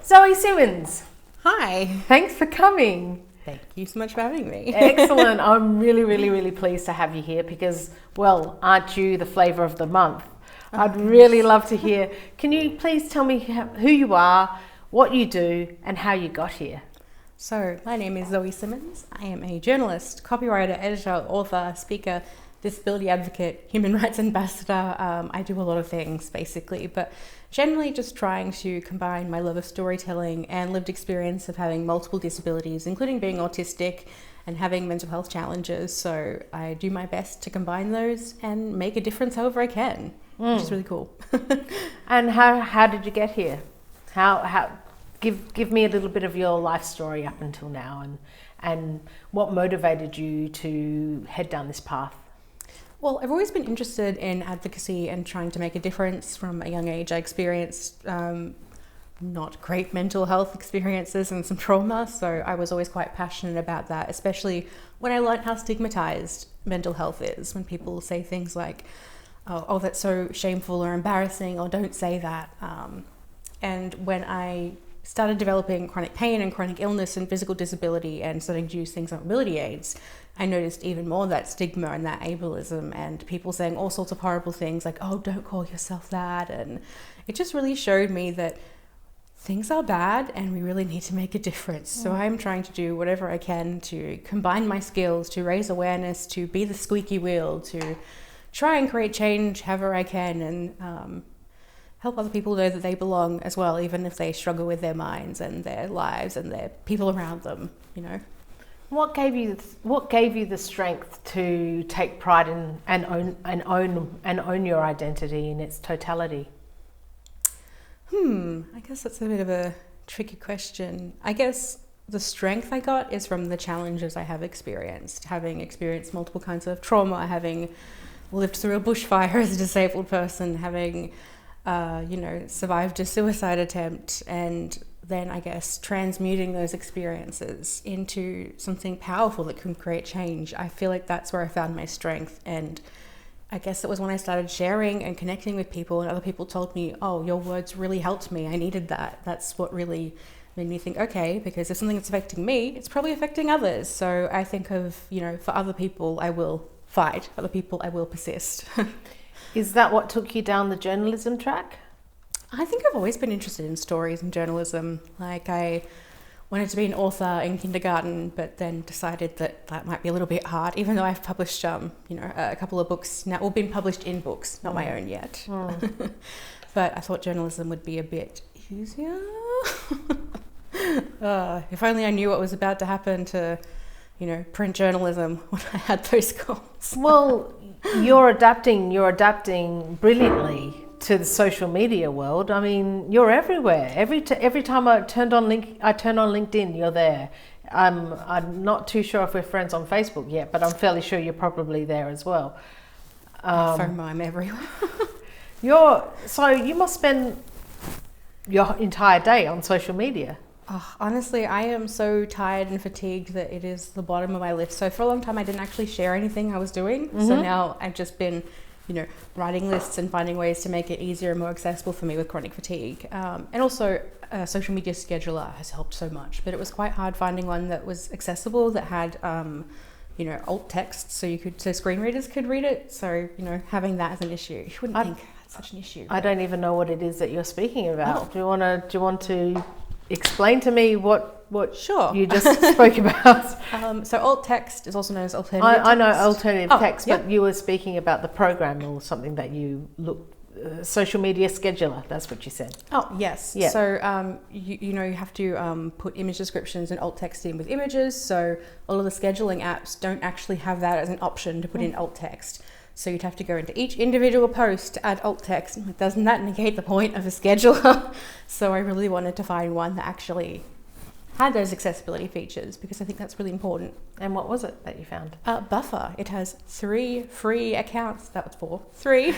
Zoe Simmons, Hi. thanks for coming. Thank you so much for having me. Excellent. I'm really pleased to have you here because, well, aren't you the flavour of the month? I'd really love to hear. Can you please tell me who you are, what you do, and how you got here? So, my name is Zoe Simmons. I am a journalist, copywriter, editor, author, speaker, disability advocate, human rights ambassador. I do a lot of things basically, but generally just trying to combine my love of storytelling and lived experience of having multiple disabilities, including being autistic and having mental health challenges. So I do my best to combine those and make a difference however I can, which is really cool. And how did you get here? How give me a little bit of your life story up until now, and what motivated you to head down this path? Well, I've always been interested in advocacy and trying to make a difference from a young age. I experienced not great mental health experiences and some trauma, so I was always quite passionate about that, especially when I learned how stigmatized mental health is, when people say things like, oh, that's so shameful or embarrassing, or don't say that. And when I started developing chronic pain and chronic illness and physical disability and starting to use things like mobility aids, I noticed even more that stigma and that ableism and people saying all sorts of horrible things like, oh, don't call yourself that. And it just really showed me that things are bad and we really need to make a difference. So I'm trying to do whatever I can to combine my skills, to raise awareness, to be the squeaky wheel, to try and create change however I can, and help other people know that they belong as well, even if they struggle with their minds and their lives and their people around them, you know. What gave you the strength to take pride in and own your identity in its totality? I guess that's a bit of a tricky question. I guess the strength I got is from the challenges I have experienced, having experienced multiple kinds of trauma, having lived through a bushfire as a disabled person, having survived a suicide attempt, and then I guess transmuting those experiences into something powerful that can create change. I feel like that's where I found my strength, and I guess it was when I started sharing and connecting with people and other people told me, oh, your words really helped me, I needed that. That's what really made me think, okay, because if something that's affecting me, it's probably affecting others. So I think of, for other people I will fight, for other people I will persist. Is that what took you down the journalism track? I think I've always been interested in stories and journalism. Like, I wanted to be an author in kindergarten, but then decided that might be a little bit hard, even though I've published, a couple of books now, or been published in books, not my own yet. But I thought journalism would be a bit easier. If only I knew what was about to happen to, print journalism when I had those goals. Well, you're adapting brilliantly to the social media world. I mean, you're everywhere. Every time I turn on LinkedIn, you're there. I'm not too sure if we're friends on Facebook yet, but I'm fairly sure you're probably there as well. FOMO, I'm everywhere. So you must spend your entire day on social media. Oh, honestly, I am so tired and fatigued that it is the bottom of my list. So for a long time, I didn't actually share anything I was doing. So now I've just been, writing lists and finding ways to make it easier and more accessible for me with chronic fatigue. And also a social media scheduler has helped so much, but it was quite hard finding one that was accessible, that had, alt text so screen readers could read it. So, having that as an issue, you wouldn't think that's such an issue. I don't even know what it is that you're speaking about. Oh. Do you want to explain to me what Sure. you just spoke about? So alt text is also known as alternative text. I know alternative text, yeah. But you were speaking about the program or something that you social media scheduler. That's what you said. Oh, yes. Yeah. So, you have to put image descriptions and alt text in with images. So all of the scheduling apps don't actually have that as an option to put in alt text. So you'd have to go into each individual post to add alt text. Doesn't that negate the point of a scheduler? So I really wanted to find one that actually had those accessibility features, because I think that's really important. And what was it that you found? Buffer. It has 3 free accounts. That was 4. 3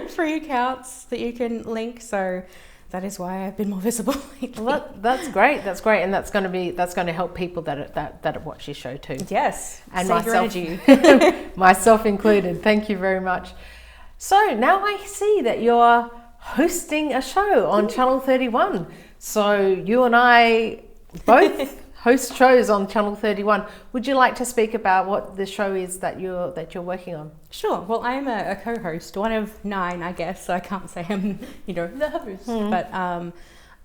free accounts that you can link. So that is why I've been more visible lately. Well, that's great, and that's going to help people that watch your show too. Yes, and save myself, your energy. myself included. Thank you very much. So now I see that you're hosting a show on Channel 31. So you and I both host shows on Channel 31. Would you like to speak about what the show is that you're working on? Sure. Well, I'm a co-host, one of 9, I guess. So I can't say I'm, the host. But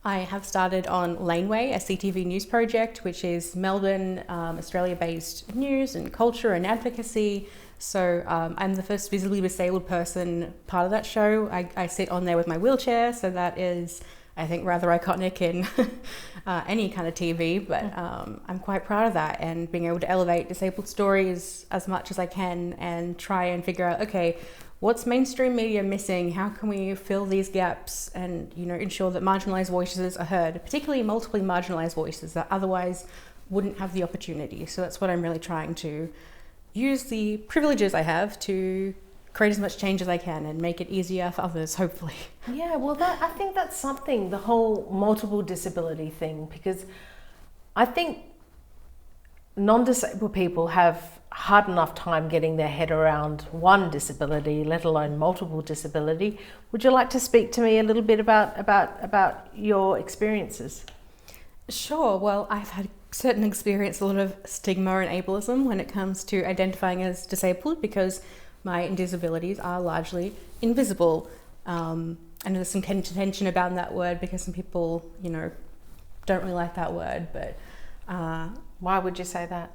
I have started on Laneway, a CTV news project, which is Melbourne, Australia-based news and culture and advocacy. So I'm the first visibly disabled person part of that show. I sit on there with my wheelchair, so that is, I think, rather iconic in any kind of TV, but I'm quite proud of that, and being able to elevate disabled stories as much as I can and try and figure out, okay, what's mainstream media missing? How can we fill these gaps and, ensure that marginalised voices are heard, particularly multiply marginalised voices that otherwise wouldn't have the opportunity. So that's what I'm really trying to use the privileges I have to create as much change as I can and make it easier for others, hopefully. Yeah, well, I think that's something, the whole multiple disability thing, because I think non-disabled people have hard enough time getting their head around one disability, let alone multiple disability. Would you like to speak to me a little bit about your experiences? Sure. Well, I've had certain experience a lot of stigma and ableism when it comes to identifying as disabled, because my disabilities are largely invisible. And there's some contention about that word because some people, don't really like that word. But why would you say that?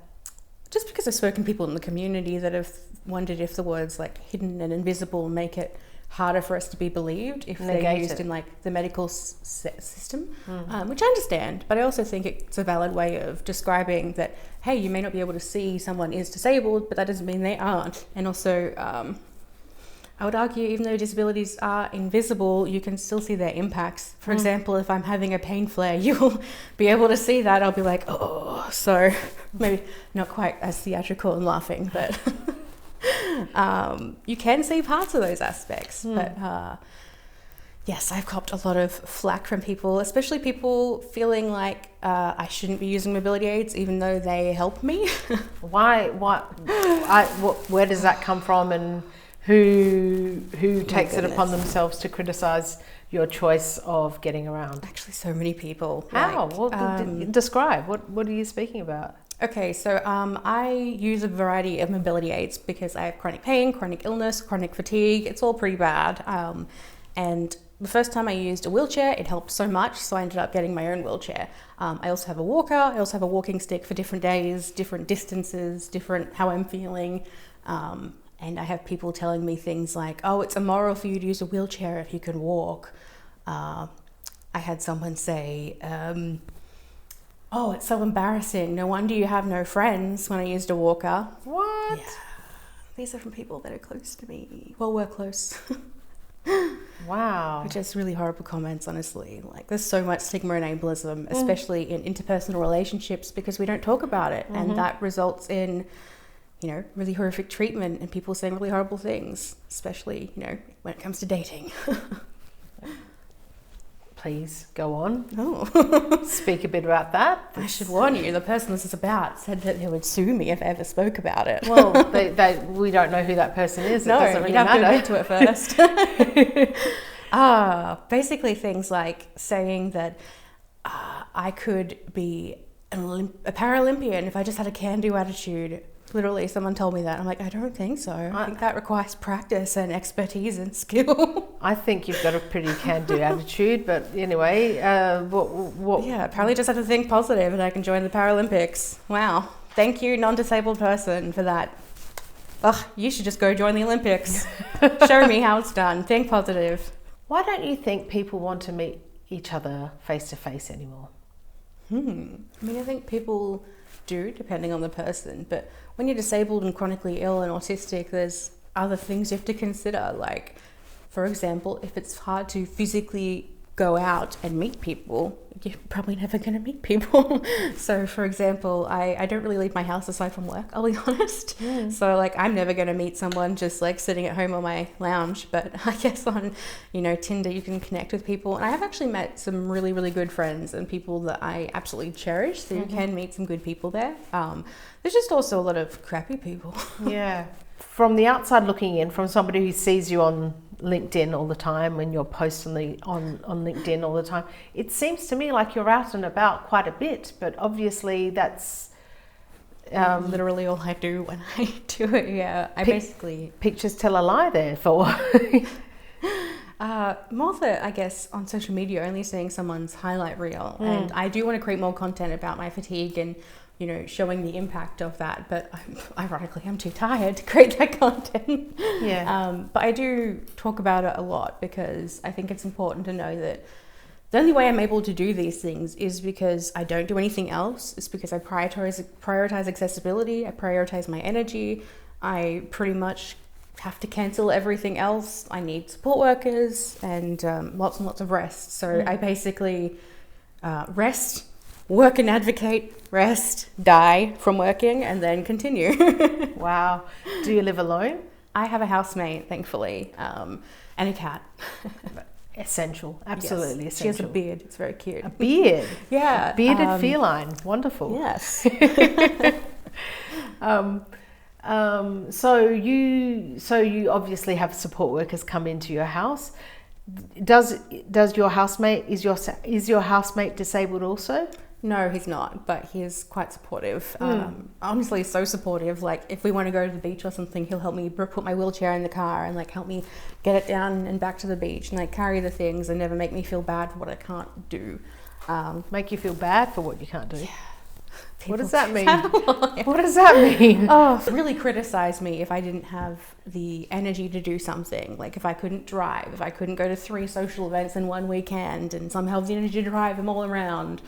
Just because I've spoken to people in the community that have wondered if the words like hidden and invisible make it harder for us to be believed if they're used in like the medical system, which I understand, but I also think it's a valid way of describing that, hey, you may not be able to see someone is disabled, but that doesn't mean they aren't. And also, I would argue, even though disabilities are invisible, you can still see their impacts. For example, if I'm having a pain flare, you'll be able to see that. I'll be like, oh, so maybe not quite as theatrical and laughing, but you can see parts of those aspects. But yes, I've copped a lot of flack from people, especially people feeling like I shouldn't be using mobility aids even though they help me. Why? Where does that come from, and who takes it upon themselves to criticize your choice of getting around? Actually, so many people. How? Describe. What are you speaking about? Okay, so I use a variety of mobility aids because I have chronic pain, chronic illness, chronic fatigue. It's all pretty bad. And the first time I used a wheelchair, it helped so much, so I ended up getting my own wheelchair. I also have a walker. I also have a walking stick for different days, different distances, different how I'm feeling. And I have people telling me things like, oh, it's immoral for you to use a wheelchair if you can walk. I had someone say, oh, it's so embarrassing. No wonder you have no friends when I used a walker. What? Yeah. These are from people that are close to me. Well, we're close. Wow. Which is really horrible comments, honestly. Like, there's so much stigma and ableism, especially in interpersonal relationships, because we don't talk about it. And that results in, really horrific treatment and people saying really horrible things, especially, when it comes to dating. Please go on. Oh. Speak a bit about that. I should warn you, the person this is about said that they would sue me if I ever spoke about it. Well, we don't know who that person is. No, it doesn't really you'd have matter. to admit to it first. Basically things like saying that I could be a Paralympian if I just had a can-do attitude. Literally, someone told me that. I'm like, I don't think so. I think that requires practice and expertise and skill. I think you've got a pretty can-do attitude, but anyway, what? Yeah, apparently just have to think positive and I can join the Paralympics. Wow. Thank you, non-disabled person, for that. Ugh, you should just go join the Olympics. Show me how it's done. Think positive. Why don't you think people want to meet each other face-to-face anymore? I mean, I think people do, depending on the person, but when you're disabled and chronically ill and autistic, there's other things you have to consider. Like, for example, if it's hard to physically go out and meet people, you're probably never going to meet people. So, for example, I don't really leave my house aside from work, I'll be honest. So, like, I'm never going to meet someone just, like, sitting at home on my lounge. But I guess on, Tinder, you can connect with people. And I have actually met some really, really good friends and people that I absolutely cherish. So you can meet some good people there. There's just also a lot of crappy people. Yeah. From the outside looking in, from somebody who sees you on LinkedIn all the time, when you're posting on LinkedIn all the time, it seems to me like you're out and about quite a bit, but obviously that's literally all I do when I do it. Yeah, I basically pictures tell a lie there for more that I guess on social media only seeing someone's highlight reel, and I do want to create more content about my fatigue and showing the impact of that, but ironically I'm too tired to create that content. But I do talk about it a lot because I think it's important to know that the only way I'm able to do these things is because I don't do anything else. It's because I prioritize accessibility, I prioritize my energy. I pretty much have to cancel everything else. I need support workers and lots and lots of rest. So I basically rest, work and advocate, rest, die from working, and then continue. Wow. Do you live alone? I have a housemate, thankfully, and a cat. Essential, absolutely yes. essential. She has a beard. It's very cute. A beard? Yeah. A bearded feline. Wonderful. Yes. So you obviously have support workers come into your house. Does your housemate, is your housemate disabled also? No, he's not, but he is quite supportive. Honestly, so supportive. Like if we want to go to the beach or something, he'll help me put my wheelchair in the car and like help me get it down and back to the beach and like carry the things and never make me feel bad for what I can't do. Make you feel bad for what you can't do? Yeah. What does that mean? What does that mean? Oh, really criticize me if I didn't have the energy to do something. Like if I couldn't drive, if I couldn't go to 3 social events in one weekend and somehow have the energy to drive them all around.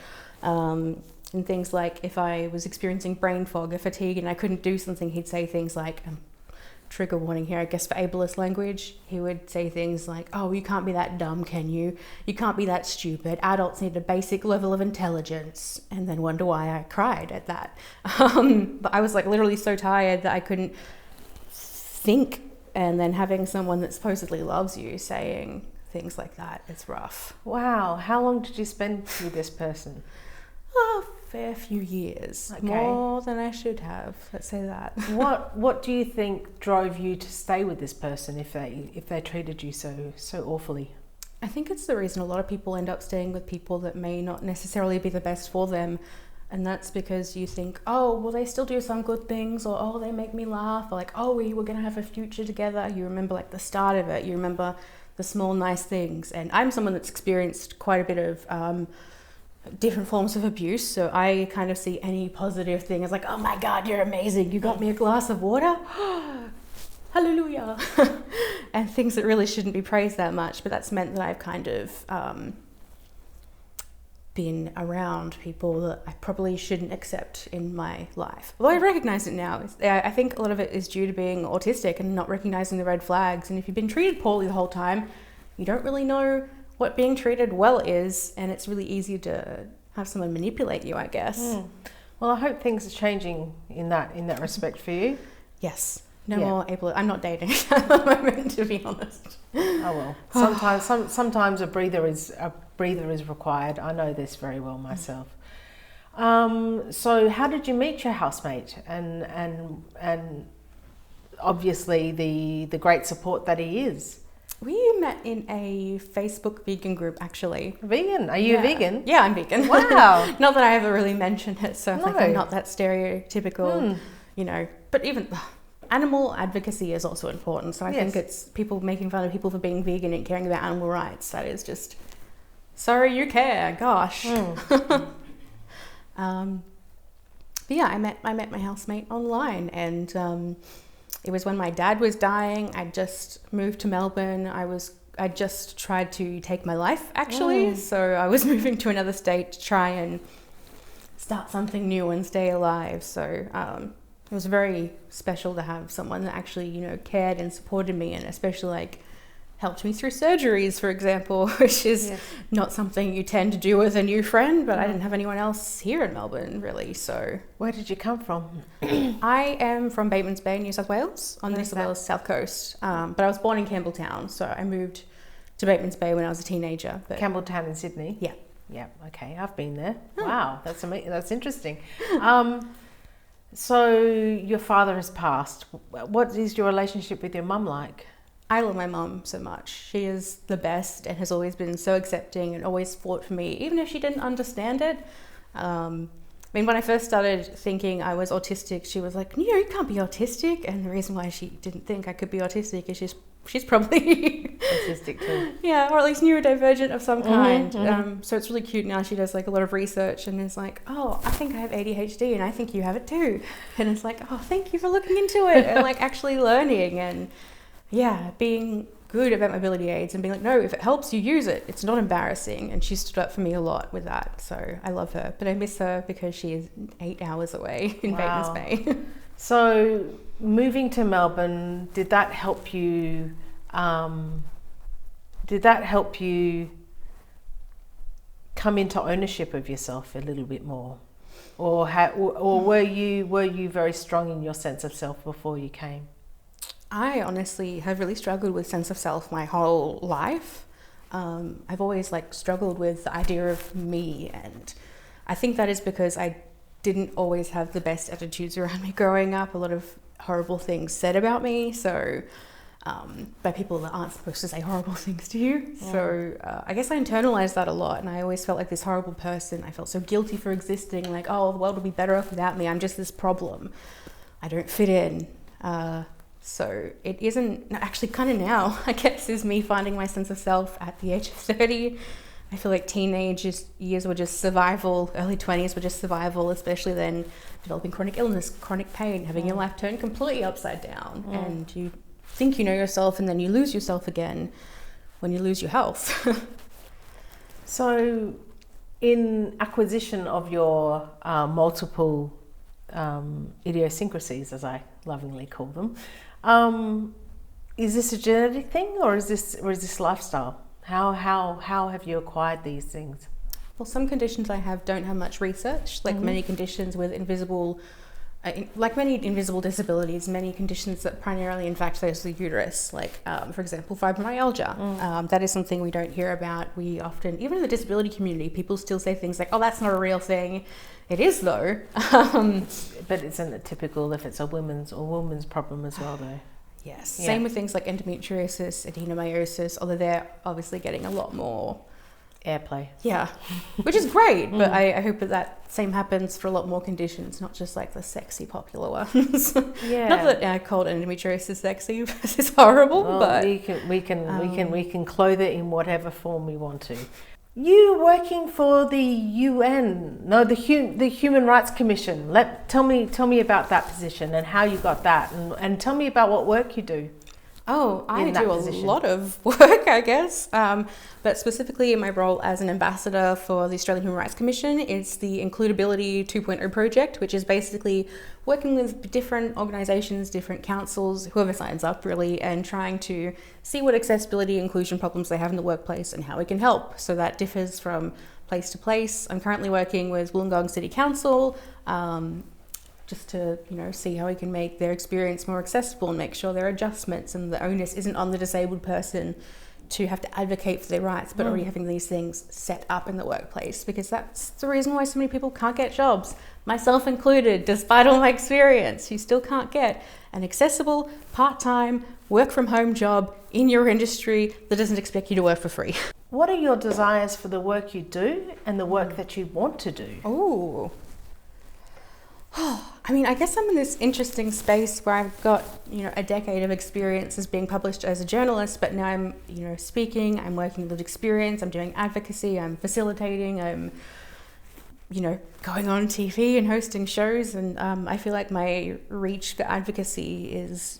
And things like if I was experiencing brain fog or fatigue and I couldn't do something, he'd say things like, trigger warning here, I guess, for ableist language. He would say things like, oh, you can't be that dumb, can you? You can't be that stupid. Adults need a basic level of intelligence. And then wonder why I cried at that. But I was like literally so tired that I couldn't think. And then having someone that supposedly loves you saying things like that, it's rough. Wow. How long did you spend with this person? Oh, fair few years. Okay. More than I should have. Let's say that. What do you think drove you to stay with this person if they treated you so awfully? I think it's the reason a lot of people end up staying with people that may not necessarily be the best for them. And that's because you think, oh, well, they still do some good things, or oh, they make me laugh, or like, oh, we were going to have a future together. You remember like the start of it. You remember the small nice things. And I'm someone that's experienced quite a bit of different forms of abuse, so I kind of see any positive thing as like, oh my god, you're amazing, you got me a glass of water. Hallelujah. And things that really shouldn't be praised that much, but that's meant that I've kind of been around people that I probably shouldn't accept in my life. Although I recognize it now. I think a lot of it is due to being autistic and not recognizing the red flags, and if you've been treated poorly the whole time, you don't really know what being treated well is, and it's really easy to have someone manipulate you, I guess. Well, I hope things are changing in that respect for you. Yes. No more able. I'm not dating at the moment, to be honest. Oh well. Sometimes a breather is required. I know this very well myself. So how did you meet your housemate, and obviously the great support that he is? We met in a Facebook vegan group, actually. Vegan? Are you vegan? Yeah, I'm vegan. Wow. Not that I ever really mentioned it, so No. like I'm not that stereotypical, But even animal advocacy is also important. So I think it's people making fun of people for being vegan and caring about animal rights. That is just, sorry you care, gosh. But yeah, I met my housemate online, and it was when my dad was dying. I just moved to Melbourne. I just tried to take my life, actually. So I was moving to another state to try and start something new and stay alive. So it was very special to have someone that actually, cared and supported me, and especially like helped me through surgeries, for example, which is not something you tend to do with a new friend, but I didn't have anyone else here in Melbourne, really. So where did you come from? I am from Batemans Bay, New South Wales, on New South Wales south coast. But I was born in Campbelltown, so I moved to Batemans Bay when I was a teenager. But Campbelltown in Sydney? Yeah. Yeah, okay, I've been there. Wow, that's amazing. That's interesting. So your father has passed. What is your relationship with your mum like? I love my mum so much. She is the best and has always been so accepting and always fought for me, even if she didn't understand it. I mean, when I first started thinking I was autistic, she was like, you can't be autistic. And the reason why she didn't think I could be autistic is she's probably autistic too. Yeah, or at least neurodivergent of some kind. So it's really cute now. She does like a lot of research and is like, oh, I think I have ADHD and I think you have it too. And it's like, oh, thank you for looking into it and like actually learning and being good about mobility aids and being like, no, if it helps you, use it. It's not embarrassing. And she stood up for me a lot with that. So I love her, but I miss her because she is 8 hours away in Batemans Bay. So moving to Melbourne, did that help you? Come into ownership of yourself a little bit more, or were you very strong in your sense of self before you came? I honestly have really struggled with sense of self my whole life. I've always like struggled with the idea of me, and I think that is because I didn't always have the best attitudes around me growing up. A lot of horrible things said about me, so by people that aren't supposed to say horrible things to you. Yeah. So I guess I internalized that a lot, and I always felt like this horrible person. I felt so guilty for existing, like, oh, the world would be better off without me. I'm just this problem. I don't fit in. So it isn't actually kind of now, I guess, is me finding my sense of self at the age of 30. I feel like teenage years were just survival, early 20s were just survival, especially then developing chronic illness, chronic pain, having your life turned completely upside down. And you think you know yourself and then you lose yourself again when you lose your health. So in acquisition of your multiple idiosyncrasies, as I lovingly call them, is this a genetic thing or is this lifestyle? How have you acquired these things? Well, some conditions I have don't have much research, like many conditions with invisible disabilities, many conditions that primarily infect the uterus, like for example, fibromyalgia. That is something we don't hear about. We often, even in the disability community, people still say things like, oh, that's not a real thing. It is though. But isn't it typical if it's a woman's problem as well though? Yes. Yeah. Same with things like endometriosis, adenomyosis, although they're obviously getting a lot more airplay. Yeah, which is great, but I hope that same happens for a lot more conditions, not just like the sexy popular ones. Yeah. Not that cold endometriosis sexy, it's horrible, well, but we can clothe it in whatever form we want to. You working for the Human Rights Commission. Tell me about that position and how you got that, and tell me about what work you do. Oh, I do a lot of work, I guess. But specifically in my role as an ambassador for the Australian Human Rights Commission, it's the Includability 2.0 project, which is basically working with different organisations, different councils, whoever signs up really, and trying to see what accessibility inclusion problems they have in the workplace and how we can help. So that differs from place to place. I'm currently working with Wollongong City Council, just to see how we can make their experience more accessible and make sure there are adjustments and the onus isn't on the disabled person to have to advocate for their rights, but already having these things set up in the workplace, because that's the reason why so many people can't get jobs, myself included. Despite all my experience, you still can't get an accessible part-time work from home job in your industry that doesn't expect you to work for free. What are your desires for the work you do and the work that you want to do? I mean, I guess I'm in this interesting space where I've got, a decade of experience as being published as a journalist, but now I'm, speaking, I'm working with experience, I'm doing advocacy, I'm facilitating, I'm, going on TV and hosting shows. And I feel like my reach for advocacy is,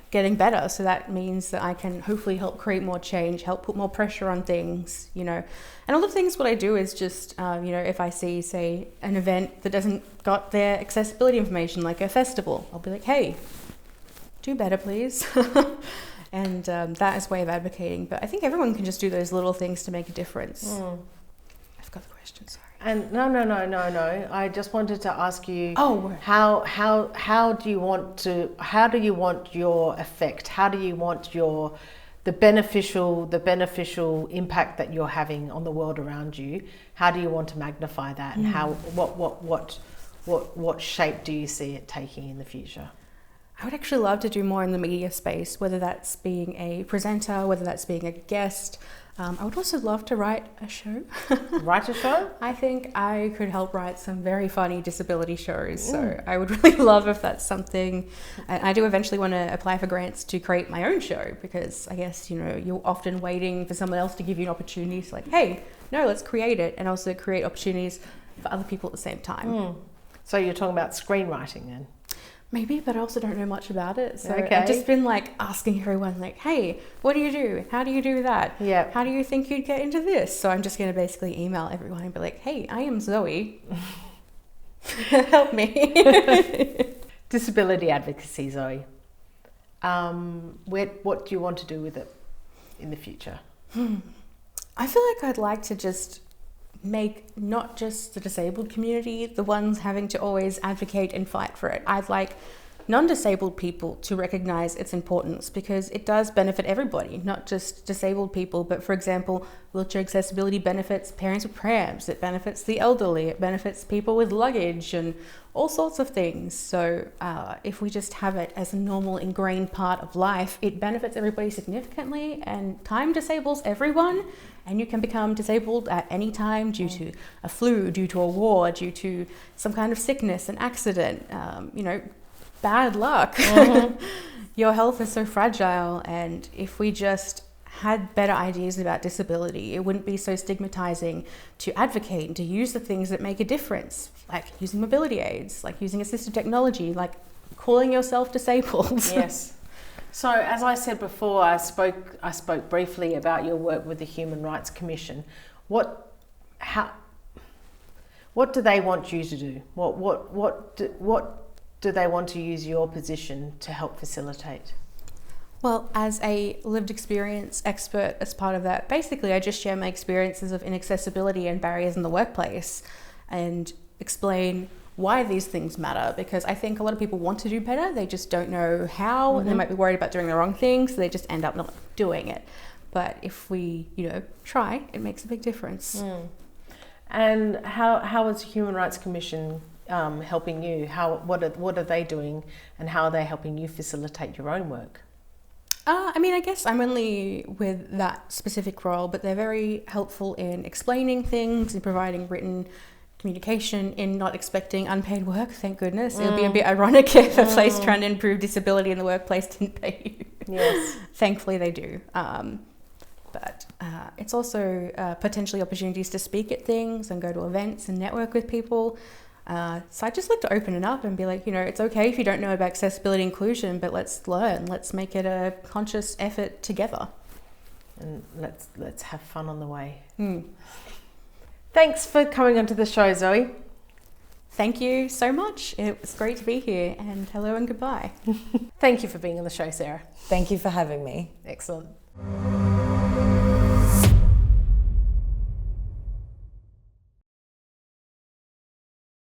getting better. So that means that I can hopefully help create more change, help put more pressure on things, And a lot of things, what I do is just, if I see, say, an event that doesn't got their accessibility information, like a festival, I'll be like, hey, do better, please. And that is a way of advocating. But I think everyone can just do those little things to make a difference. I forgot the question, sorry. And no. I just wanted to ask you. Oh, how do you want your effect? How do you want the beneficial impact that you're having on the world around you? How do you want to magnify that? And what shape do you see it taking in the future? I would actually love to do more in the media space, whether that's being a presenter, whether that's being a guest. I would also love to write a show. Write a show? I think I could help write some very funny disability shows. So I would really love if that's something. I do eventually want to apply for grants to create my own show, because I guess, you're often waiting for someone else to give you an opportunity. It's like, hey, no, let's create it, and also create opportunities for other people at the same time. So you're talking about screenwriting then? Maybe, but I also don't know much about it. So Okay. I've just been asking everyone hey, what do you do? How do you do that? Yeah. How do you think you'd get into this? So I'm just going to basically email everyone and be like, hey, I am Zoe. Help me. Disability advocacy, Zoe. What do you want to do with it in the future? I feel like I'd like to just make not just the disabled community the ones having to always advocate and fight for it. I'd like non-disabled people to recognize its importance, because it does benefit everybody, not just disabled people. But for example, wheelchair accessibility benefits parents with prams, it benefits the elderly, it benefits people with luggage and all sorts of things. So if we just have it as a normal ingrained part of life, it benefits everybody significantly, and time disables everyone. And you can become disabled at any time due to a flu, due to a war, due to some kind of sickness, an accident, bad luck. Your health is so fragile, and if we just had better ideas about disability, it wouldn't be so stigmatizing to advocate and to use the things that make a difference, like using mobility aids, like using assistive technology, like calling yourself disabled. Yes. So, as I said before, I spoke briefly about your work with the Human Rights Commission. What do they want you to do? What do they want to use your position to help facilitate? Well, as a lived experience expert, as part of that, basically I just share my experiences of inaccessibility and barriers in the workplace, and explain why these things matter, because I think a lot of people want to do better, they just don't know how, and they might be worried about doing the wrong thing, so they just end up not doing it. But if we, try, it makes a big difference. And how is the Human Rights Commission helping you? What are they doing, and how are they helping you facilitate your own work? I guess I'm only with that specific role, but they're very helpful in explaining things and providing written communication, in not expecting unpaid work, thank goodness. It would be a bit ironic if a place trying to improve disability in the workplace didn't pay you. Yes. Thankfully they do. But it's also potentially opportunities to speak at things and go to events and network with people. So I just like to open it up and be like, it's okay if you don't know about accessibility and inclusion, but let's learn. Let's make it a conscious effort together. And let's have fun on the way. Thanks for coming onto the show, Zoe. Thank you so much. It was great to be here, and hello and goodbye. Thank you for being on the show, Sarah. Thank you for having me. Excellent.